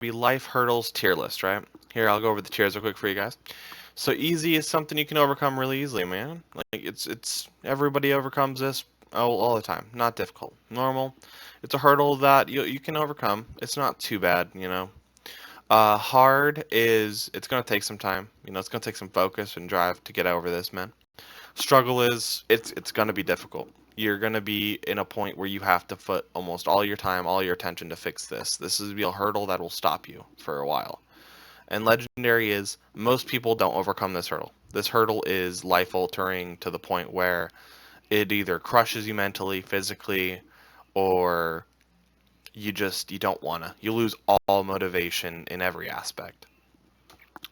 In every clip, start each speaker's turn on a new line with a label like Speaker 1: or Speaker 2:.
Speaker 1: be life hurdles tier list, right? Here, I'll go over the tiers real quick for you guys. So easy is something you can overcome really easily, man. Like it's everybody overcomes this all the time. Not difficult. Normal. It's a hurdle that you can overcome. It's not too bad, you know. Hard is it's gonna take some time. You know, it's gonna take some focus and drive to get over this, man. Struggle is it's gonna be difficult. You're gonna be in a point where you have to put almost all your time, all your attention to fix this. This is a hurdle that will stop you for a while. And legendary is most people don't overcome this hurdle. This hurdle is life altering to the point where it either crushes you mentally, physically, or you don't wanna. You lose all motivation in every aspect.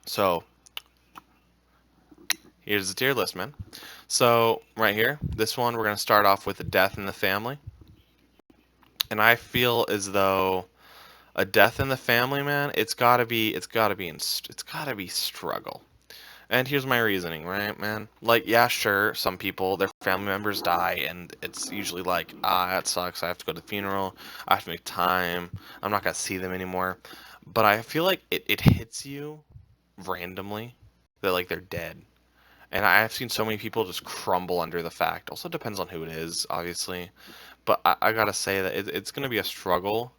Speaker 1: So here's the tier list, man. So right here, this one we're gonna start off with a death in the family, and I feel as though a death in the family, man, it's gotta be struggle. And here's my reasoning, right, man? Like, yeah, sure, some people, their family members die, and it's usually like, that sucks. I have to go to the funeral. I have to make time. I'm not gonna see them anymore. But I feel like it hits you randomly that like they're dead. And I've seen so many people just crumble under the fact. Also depends on who it is, obviously. But I gotta say that it's gonna be a struggle.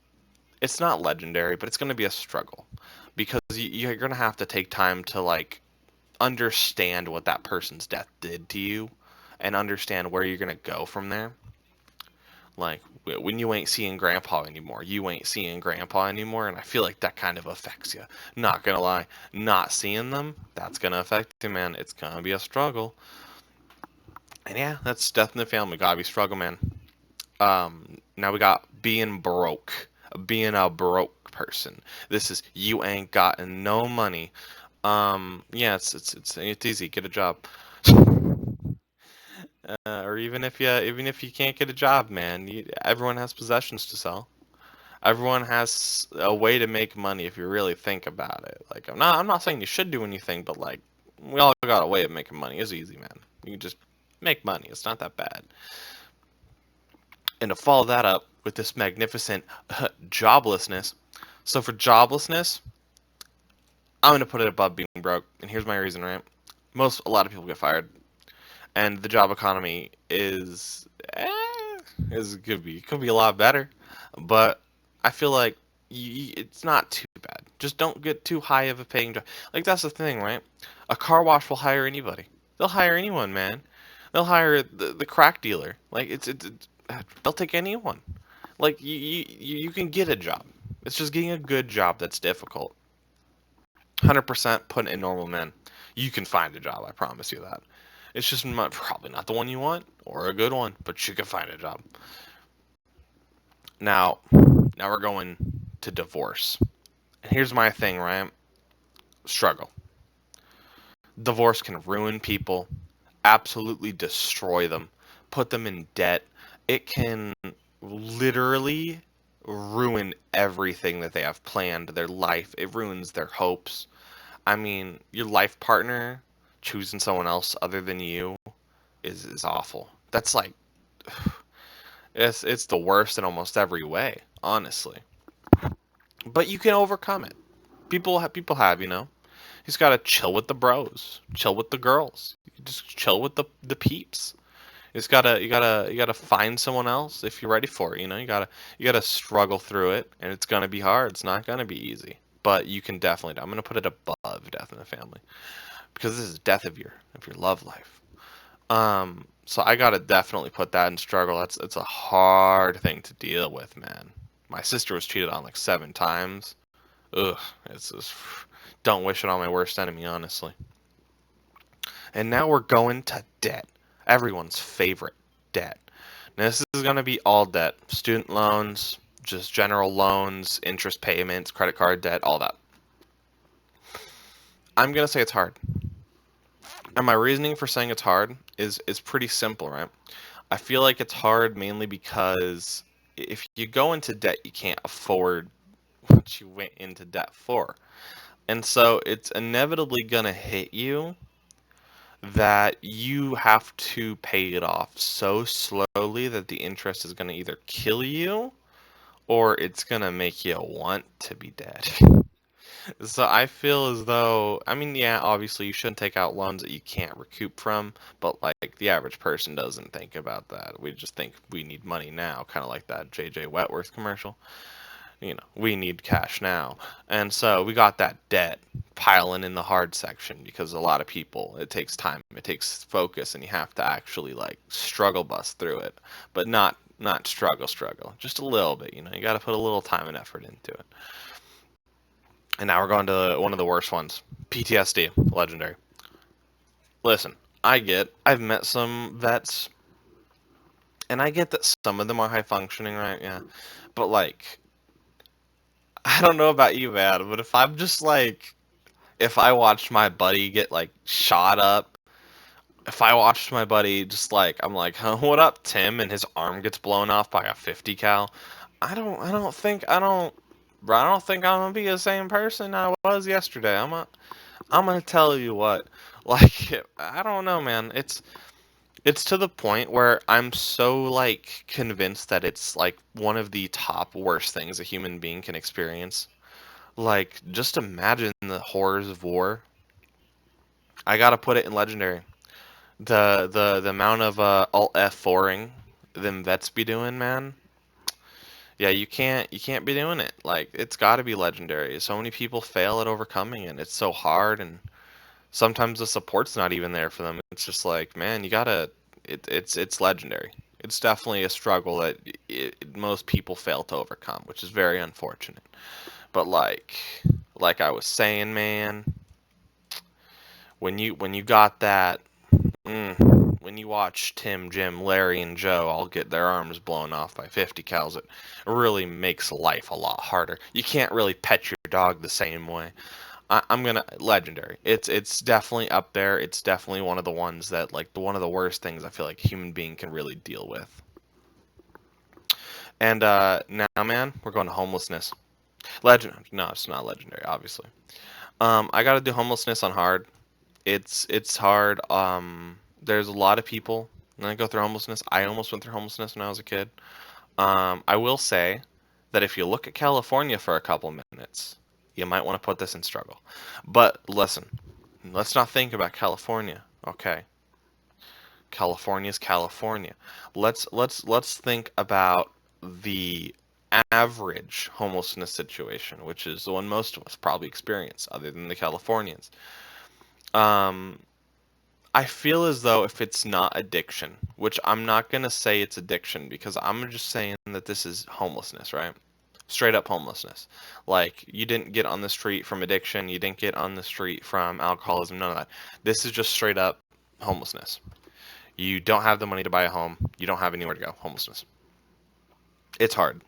Speaker 1: It's not legendary, but it's gonna be a struggle because you're gonna have to take time to like understand what that person's death did to you and understand where you're gonna go from there. Like when you ain't seeing grandpa anymore, you ain't seeing grandpa anymore, and I feel like that kind of affects you. Not gonna lie, not seeing them, that's gonna affect you, man. It's gonna be a struggle. And yeah, that's death in the family. Gotta be struggle, man. Now we got being broke, being a broke person. This is you ain't got no money. Yeah, it's easy. Get a job. Or even if you can't get a job, man, everyone has possessions to sell. Everyone has a way to make money if you really think about it. Like I'm not saying you should do anything, but like we all got a way of making money. It's easy, man. You can just make money. It's not that bad. And to follow that up with this magnificent joblessness. So for joblessness, I'm gonna put it above being broke, and here's my reason, right? A lot of people get fired, and the job economy could be a lot better, but I feel like it's not too bad. Just don't get too high of a paying job. Like that's the thing, right? A car wash will hire anybody. They'll hire anyone, man. They'll hire the crack dealer. Like they'll take anyone. Like you can get a job. It's just getting a good job that's difficult. 100% put in normal men. You can find a job. I promise you that. It's just probably not the one you want or a good one, but you can find a job. Now, now we're going to divorce. And here's my thing, right? Struggle. Divorce can ruin people, absolutely destroy them, put them in debt. It can literally ruin everything that they have planned, their life. It ruins their hopes. I mean, your life partner choosing someone else other than you is awful. That's like it's the worst in almost every way, honestly. But you can overcome it. People have, you know. He's got to chill with the bros, chill with the girls. You just chill with the peeps. You gotta find someone else if you're ready for it. You know, you gotta struggle through it, and it's gonna be hard. It's not gonna be easy, but you can definitely. I'm gonna put it above Death in the Family because this is death of your love life. So I gotta definitely put that in struggle. It's a hard thing to deal with, man. My sister was cheated on like 7 times. Ugh, it's just don't wish it on my worst enemy, honestly. And now we're going to debt. Everyone's favorite debt. Now this is gonna be all debt, student loans, just general loans, interest payments, credit card debt, all that. I'm gonna say it's hard. And my reasoning for saying it's hard is pretty simple, right? I feel like it's hard mainly because if you go into debt, you can't afford what you went into debt for. And so it's inevitably going to hit you that you have to pay it off so slowly that the interest is going to either kill you or it's gonna make you want to be dead. So I feel as though, I mean, yeah, obviously you shouldn't take out loans that you can't recoup from, but like the average person doesn't think about that. We just think we need money now, kind of like that JJ Wentworth commercial. We need cash now. And so we got that debt piling in the hard section because a lot of people, it takes time, it takes focus, and you have to actually like struggle bust through it, but not struggle, just a little bit. You got to put a little time and effort into it. And now we're going to one of the worst ones, PTSD, legendary. Listen, I've met some vets, and I get that some of them are high functioning, right? Yeah, but like, I don't know about you, man, but if I watched my buddy get like shot up, if I watched my buddy just like, I'm like, huh, what up, Tim, and his arm gets blown off by a 50 cal, I don't think I'm gonna be the same person I was yesterday. I'm gonna tell you what, like, I don't know, man. It's to the point where I'm so like convinced that it's like one of the top worst things a human being can experience. Like, just imagine the horrors of war. I gotta put it in legendary. The amount of alt F4ing them vets be doing, man. Yeah, you can't be doing it. Like, it's got to be legendary. So many people fail at overcoming it. It's so hard, and sometimes the support's not even there for them. It's just like, man, you gotta. It's legendary. It's definitely a struggle that most people fail to overcome, which is very unfortunate. But like I was saying, man, when you got that, when you watch Tim, Jim, Larry, and Joe all get their arms blown off by 50 cals, it really makes life a lot harder. You can't really pet your dog the same way. I'm gonna legendary. It's definitely up there. It's definitely one of the ones that like one of the worst things I feel like a human being can really deal with. And now, man, we're going to homelessness. Legend? No, it's not legendary, obviously. I gotta do homelessness on hard. It's hard. There's a lot of people that go through homelessness. I almost went through homelessness when I was a kid. I will say that if you look at California for a couple minutes, you might want to put this in struggle. But listen, let's not think about California. Okay, California's California. Let's think about the average homelessness situation, which is the one most of us probably experience, other than the Californians. Um, I feel as though if it's not addiction, which I'm not gonna say it's addiction because I'm just saying that this is homelessness, right? Straight up homelessness. Like, you didn't get on the street from addiction, you didn't get on the street from alcoholism, none of that. This is just straight up homelessness. You don't have the money to buy a home, you don't have anywhere to go. Homelessness. It's hard.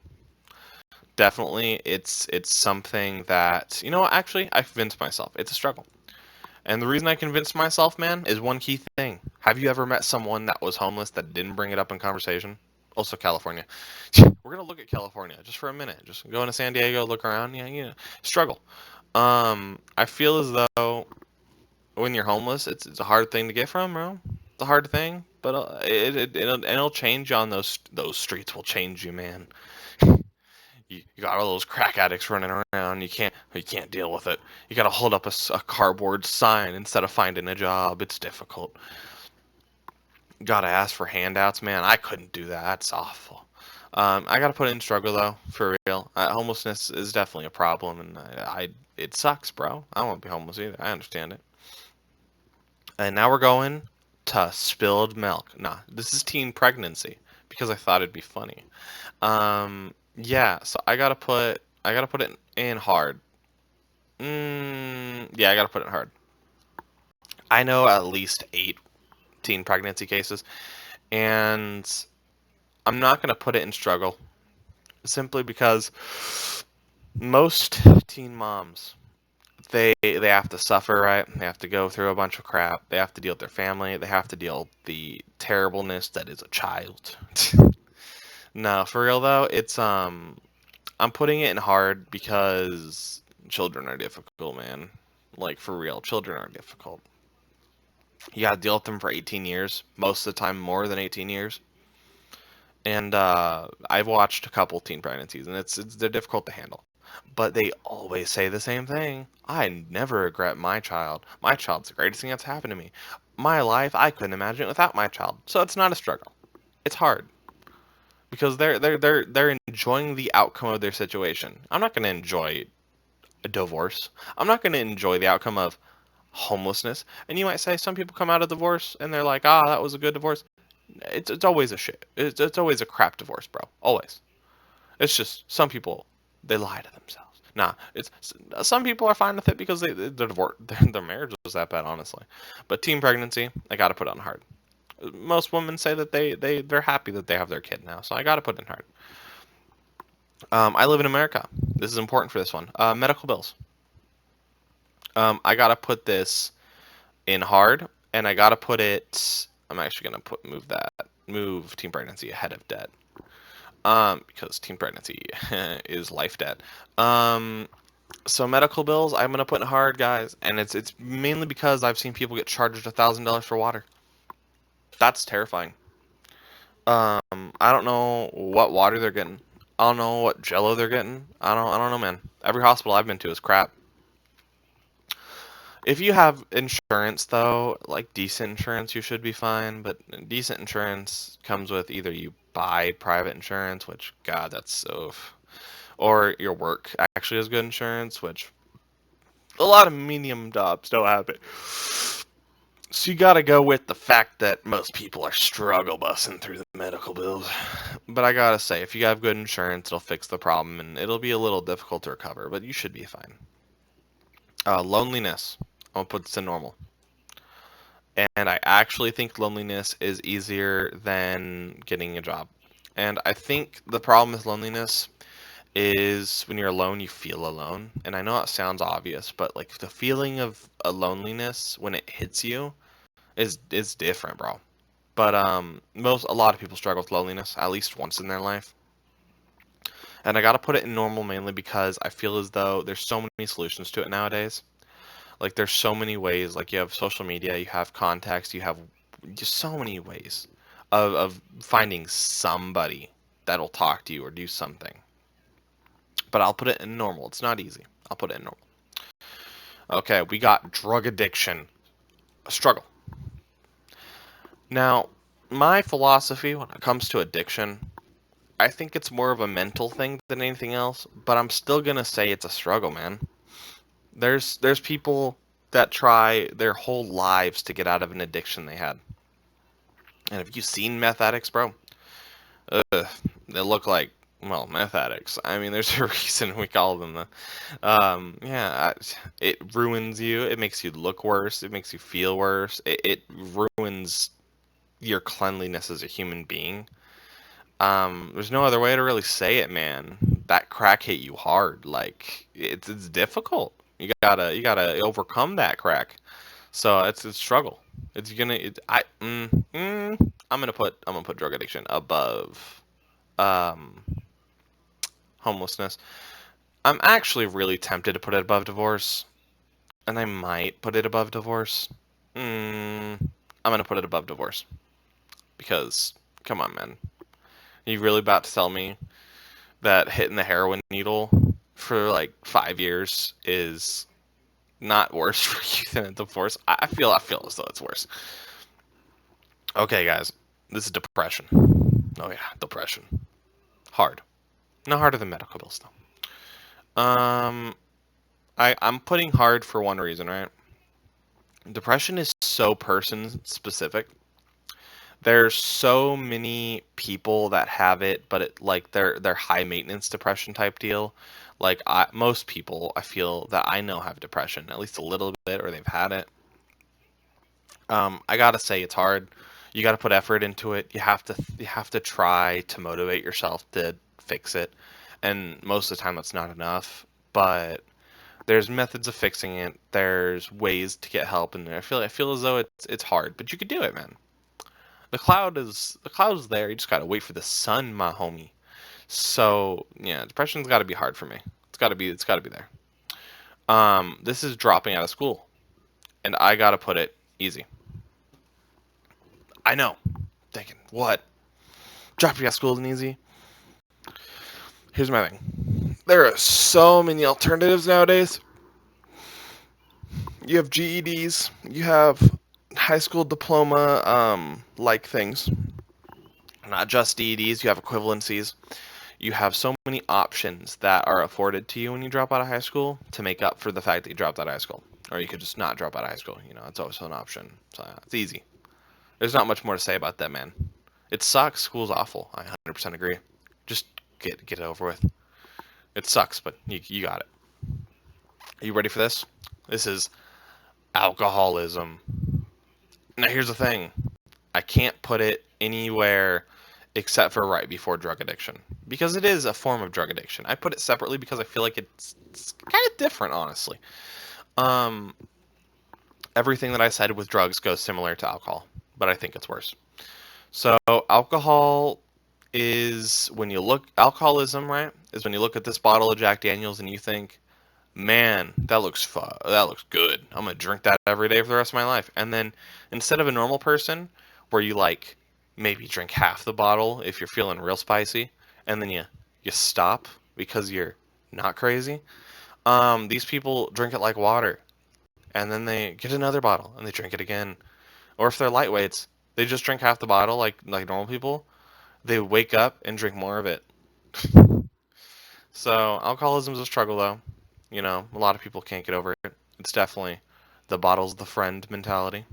Speaker 1: Definitely, it's something that, actually, I convinced myself it's a struggle. And the reason I convinced myself, man, is one key thing. Have you ever met someone that was homeless that didn't bring it up in conversation? Also, California. We're gonna look at California just for a minute. Just go into San Diego, look around. Yeah, struggle. I feel as though when you're homeless, it's a hard thing to get from, bro. It's a hard thing, but it'll change you on those streets. Will change you, man. You got all those crack addicts running around. You can't deal with it. You got to hold up a cardboard sign instead of finding a job. It's difficult. Got to ask for handouts, man. I couldn't do that. That's awful. I got to put it in struggle though, for real. Homelessness is definitely a problem, and it sucks, bro. I don't want to be homeless either. I understand it. And now we're going to spilled milk. Nah, this is teen pregnancy because I thought it'd be funny. Yeah, so I gotta put it in hard. Yeah, I gotta put it in hard. I know at least 8 teen pregnancy cases, and I'm not gonna put it in struggle simply because most teen moms they have to suffer, right? They have to go through a bunch of crap. They have to deal with their family. They have to deal with the terribleness that is a child. No, for real though, I'm putting it in hard because children are difficult, man. Like, for real, children are difficult. You gotta deal with them for 18 years, most of the time more than 18 years. And I've watched a couple teen pregnancies, and they're difficult to handle. But they always say the same thing. I never regret my child. My child's the greatest thing that's happened to me. My life, I couldn't imagine it without my child. So it's not a struggle. It's hard because they're enjoying the outcome of their situation. I'm not going to enjoy a divorce. I'm not going to enjoy the outcome of homelessness. And you might say some people come out of divorce and they're like, ah, that was a good divorce. It's always a shit. It's always a crap divorce, bro. Always. It's just some people, they lie to themselves. Nah, it's some people are fine with it because their divorce, their marriage was that bad, honestly. But teen pregnancy, I got to put on hard. Most women say that they're happy that they have their kid now, so I got to put in hard. I live in America. This is important for this one. Medical bills. I got to put this in hard, and I got to put it. I'm actually gonna move teen pregnancy ahead of debt. Because teen pregnancy is life debt. So medical bills, I'm gonna put in hard, guys, and it's mainly because I've seen people get charged $1,000 for water. That's terrifying. I don't know what water they're getting. I don't know what Jello they're getting. I don't know, man. Every hospital I've been to is crap. If you have insurance, though, like decent insurance, you should be fine. But decent insurance comes with either you buy private insurance, which, God, that's so, or your work actually has good insurance, which a lot of medium jobs don't have it. So you gotta go with the fact that most people are struggle busing through the medical bills. But I gotta say, if you have good insurance, it'll fix the problem, and it'll be a little difficult to recover, but you should be fine. Loneliness. I'm gonna put this in normal. And I actually think loneliness is easier than getting a job. And I think the problem with loneliness is when you're alone, you feel alone. And I know it sounds obvious, but like the feeling of a loneliness when it hits you is different, bro. But a lot of people struggle with loneliness at least once in their life. And I gotta put it in normal mainly because I feel as though there's so many solutions to it nowadays. Like there's so many ways. Like you have social media, you have contacts, you have just so many ways of finding somebody that'll talk to you or do something. But I'll put it in normal. It's not easy. I'll put it in normal. Okay, we got drug addiction. A struggle. Now, my philosophy when it comes to addiction, I think it's more of a mental thing than anything else, but I'm still gonna say it's a struggle, man. There's people that try their whole lives to get out of an addiction they had. And have you seen meth addicts, bro? Ugh, they look like, well, meth addicts. I mean, there's a reason we call them that. Yeah, it ruins you. It makes you look worse. It makes you feel worse. It ruins your cleanliness as a human being. There's no other way to really say it, man. That crack hit you hard. Like it's difficult. You gotta overcome that crack. So it's a struggle. It's gonna. I'm gonna put drug addiction above um, homelessness. I'm actually really tempted to put it above divorce, and I might put it above divorce. I'm gonna put it above divorce because, come on, man, are you really about to tell me that hitting the heroin needle for like 5 years is not worse for you than a divorce? I feel as though it's worse. Okay, guys, this is depression. Oh yeah, depression. Hard. Not harder than medical bills though. I'm putting hard for one reason, right? Depression is so person specific. There's so many people that have it, but they're high maintenance depression type deal. Like most people, I feel that I know have depression, at least a little bit, or they've had it. I gotta say it's hard. You gotta put effort into it. You have to try to motivate yourself to fix it, and most of the time that's not enough. But there's methods of fixing it. There's ways to get help, and I feel as though it's hard, but you could do it, man. The cloud is there. You just gotta wait for the sun, my homie. So yeah, depression's got to be hard for me. It's got to be there. This is dropping out of school, and I gotta put it easy. I know, thinking what? Drop you out of school isn't easy. Here's my thing. There are so many alternatives nowadays. You have GEDs, you have high school diploma like things. Not just GEDs, you have equivalencies. You have so many options that are afforded to you when you drop out of high school to make up for the fact that you dropped out of high school. Or you could just not drop out of high school. You know, it's also an option. So it's easy. There's not much more to say about that, man. It sucks. School's awful. I 100% agree. Just get it over with. It sucks, but you got it. Are you ready for this? This is alcoholism. Now here's the thing. I can't put it anywhere except for right before drug addiction because it is a form of drug addiction. I put it separately because I feel like it's kind of different, honestly. Um, Everything that I said with drugs goes similar to alcohol, but I think it's worse. So alcohol is when you look alcoholism, right? Is when you look at this bottle of Jack Daniels and you think, man, that looks good. I'm gonna drink that every day for the rest of my life. And then instead of a normal person, where you like maybe drink half the bottle if you're feeling real spicy, and then you stop because you're not crazy. These people drink it like water, and then they get another bottle and they drink it again. Or if they're lightweights, they just drink half the bottle like normal people. They wake up and drink more of it. So alcoholism is a struggle, though. You know, a lot of people can't get over it. It's definitely the bottle's the friend mentality.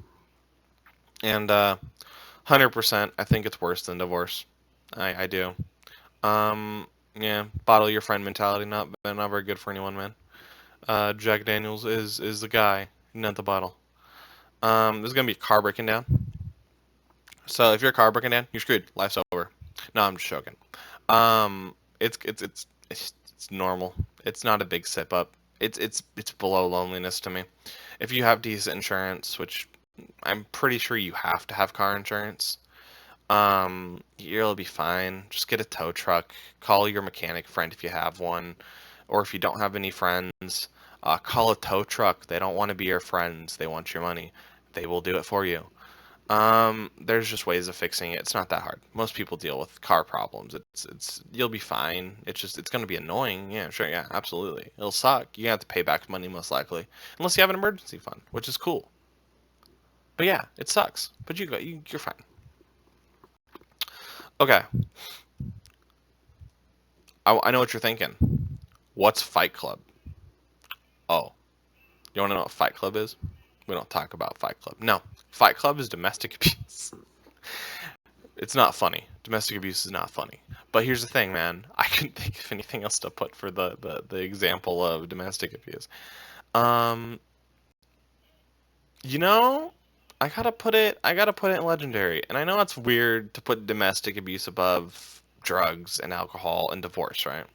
Speaker 1: And 100%, I think it's worse than divorce. I do. Yeah, bottle your friend mentality, not very good for anyone, man. Jack Daniels is the guy, not the bottle. There's gonna be a car breaking down. So if your car breaking down, you're screwed. Life's over. No, I'm just joking. It's normal. It's not a big sip up. It's below loneliness to me. If you have decent insurance, which I'm pretty sure you have to have car insurance, you'll be fine. Just get a tow truck. Call your mechanic friend if you have one, or if you don't have any friends, call a tow truck. They don't want to be your friends. They want your money. They will do it for you. There's just ways of fixing it. It's not that hard. Most people deal with car problems. It's you'll be fine. It's gonna be annoying. Yeah, sure, yeah, absolutely. It'll suck. You have to pay back money most likely, unless you have an emergency fund, which is cool. But yeah, it sucks. But you're fine. Okay, I know what you're thinking. What's Fight Club? Oh, you want to know what Fight Club is? We don't talk about Fight Club. No, Fight Club is domestic abuse. It's not funny. Domestic abuse is not funny. But here's the thing, man. I couldn't think of anything else to put for the example of domestic abuse. Um, you know, I gotta put it in legendary. And I know it's weird to put domestic abuse above drugs and alcohol and divorce, right?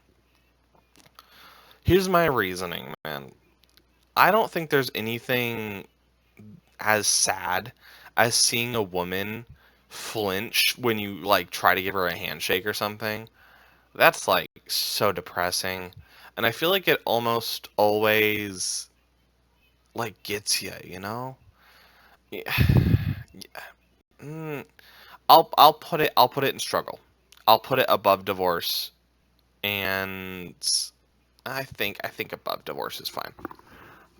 Speaker 1: Here's my reasoning, man. I don't think there's anything as sad as seeing a woman flinch when you like try to give her a handshake or something. That's like so depressing. And I feel like it almost always like gets you, you know? Yeah. Yeah. Mm, I'll put it in struggle. I'll put it above divorce, and I think above divorce is fine.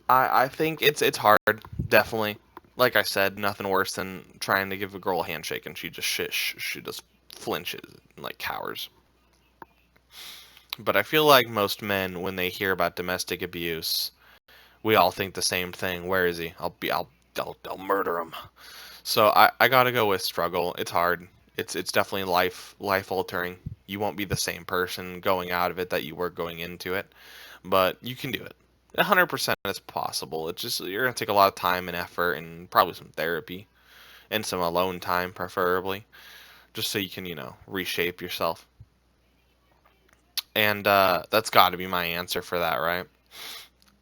Speaker 1: I think it's hard, definitely. Like I said, nothing worse than trying to give a girl a handshake and she just flinches and like cowers. But I feel like most men, when they hear about domestic abuse, we all think the same thing. Where is he? I'll murder him. So I gotta go with struggle. It's hard. It's definitely life altering. You won't be the same person going out of it that you were going into it, but you can do it. 100% is possible. It's just you're gonna take a lot of time and effort and probably some therapy and some alone time, preferably, just so you can reshape yourself. And that's got to be my answer for that, right?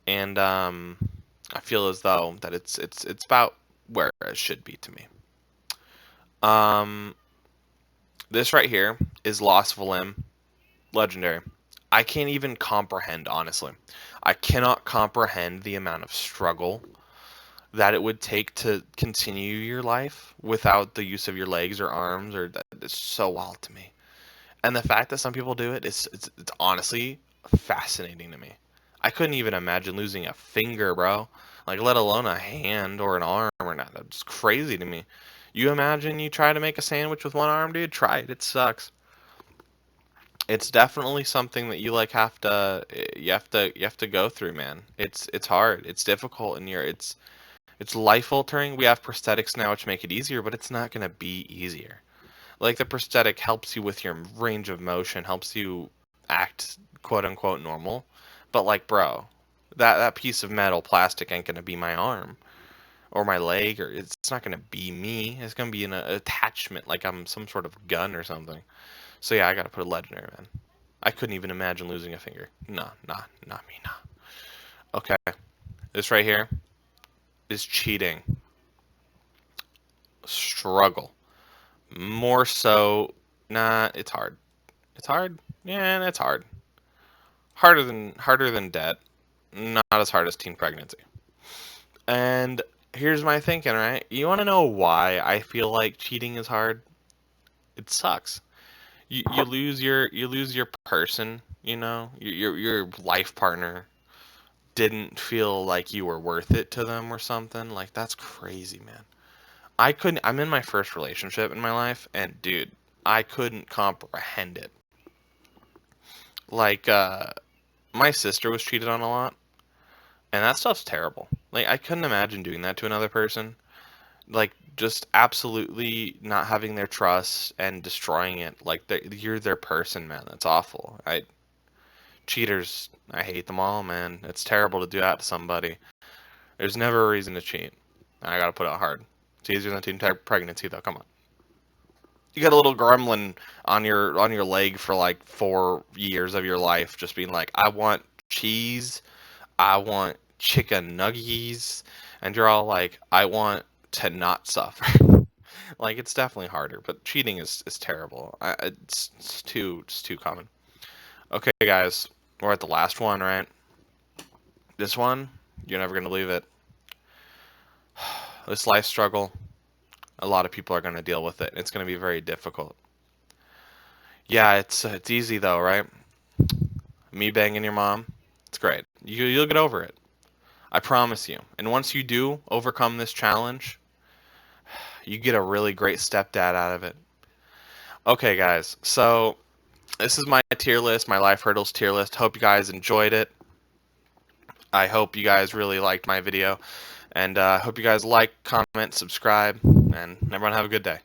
Speaker 1: And I feel as though that it's about where it should be to me. Um, this right here is Loss of a Limb, legendary. I can't even comprehend, honestly. I cannot comprehend the amount of struggle that it would take to continue your life without the use of your legs or arms, or that is so wild to me. And the fact that some people do it is it's honestly fascinating to me. I couldn't even imagine losing a finger, bro. Like, let alone a hand or an arm or not. That's crazy to me. You imagine you try to make a sandwich with one arm, dude? Try it. It sucks. It's definitely something that you like you have to go through, man. It's hard. It's difficult, and it's life altering. We have prosthetics now which make it easier, but it's not gonna be easier. Like, the prosthetic helps you with your range of motion, helps you act quote unquote normal. But like, bro, that piece of metal plastic ain't gonna be my arm or my leg, or it's not gonna be me. It's gonna be an attachment, like I'm some sort of gun or something. So yeah, I gotta put a legendary, man. I couldn't even imagine losing a finger. Nah, nah, not me, nah. Okay, this right here is cheating. Struggle. More so, nah, it's hard. It's hard. Yeah, it's hard. Harder than debt. Not as hard as teen pregnancy. And here's my thinking, right? You want to know why I feel like cheating is hard? It sucks. You lose your person. Your life partner didn't feel like you were worth it to them or something. Like, that's crazy, man. I couldn't. I'm in my first relationship in my life, and dude, I couldn't comprehend it. Like, my sister was cheated on a lot, and that stuff's terrible. Like, I couldn't imagine doing that to another person. Like, just absolutely not having their trust and destroying it. Like, you're their person, man. That's awful. Cheaters, I hate them all, man. It's terrible to do that to somebody. There's never a reason to cheat. I gotta put it hard. It's easier than teen pregnancy, though. Come on. You got a little gremlin on your leg for like 4 years of your life, just being like, I want cheese, I want chicken nuggies, and you're all like, I want to not suffer. Like, it's definitely harder, but cheating is terrible. It's too common. Okay, guys, we're at the last one, right? This one, you're never gonna believe it. This life struggle, a lot of people are gonna deal with it. It's gonna be very difficult. Yeah, it's easy though, right? Me banging your mom, it's great. You'll get over it. I promise you. And once you do overcome this challenge, you get a really great stepdad out of it. Okay, guys. So this is my tier list, my life hurdles tier list. Hope you guys enjoyed it. I hope you guys really liked my video. And hope you guys like, comment, subscribe, and everyone have a good day.